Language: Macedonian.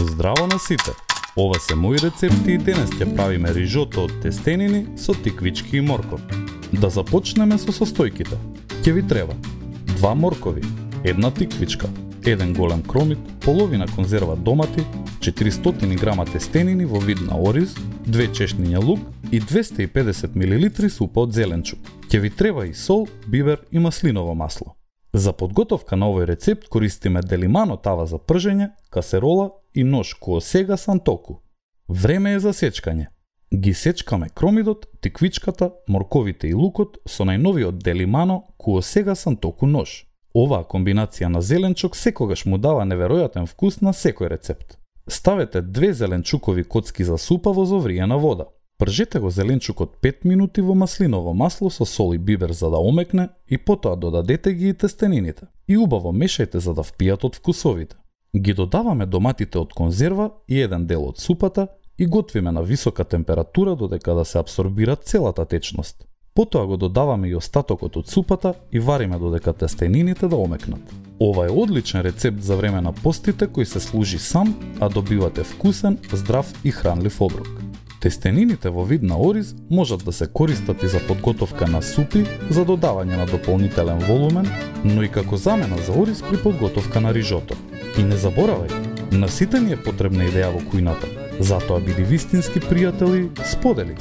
Здраво на сите! Ова се мои рецепти и денес ќе правиме рижото од тестенини со тиквички и морков. Да започнеме со состојките. Ќе ви треба 2 моркови, 1 тиквичка, 1 голем кромит, половина конзерва домати, 400 грама тестенини во вид на ориз, 2 чешниња лук и 250 мл супа од зеленчук. Ќе ви треба и сол, бибер и маслиново масло. За подготовка на овој рецепт користиме делимано тава за пржење, касерола и нож куосега сантоку. Време е за сечкање. Ги сечкаме кромидот, тиквичката, морковите и лукот со најновиот делимано куосега сантоку нож. Оваа комбинација на зеленчук секогаш му дава неверојатен вкус на секој рецепт. Ставете 2 зеленчукови коцки за супа во зовриена вода. Пржете го зеленчукот 5 минути во маслиново масло со сол и бибер за да омекне и потоа додадете ги и тестенините. И убаво мешајте за да впијат од вкусовите. Ги додаваме доматите од конзерва и еден дел од супата и готвиме на висока температура додека да се апсорбира целата течност. Потоа го додаваме и остатокот од супата и вариме додека тестенините да омекнат. Ова е одличен рецепт за време на постите кој се служи сам, а добивате вкусен, здрав и хранлив оброк. Тестенините во вид на ориз можат да се користат и за подготовка на супи за додавање на дополнителен волумен, но и како замена за ориз при подготовка на рижото. И не заборавај, на сите ни е потребна идеја во кујната, затоа биди вистински пријател и сподели.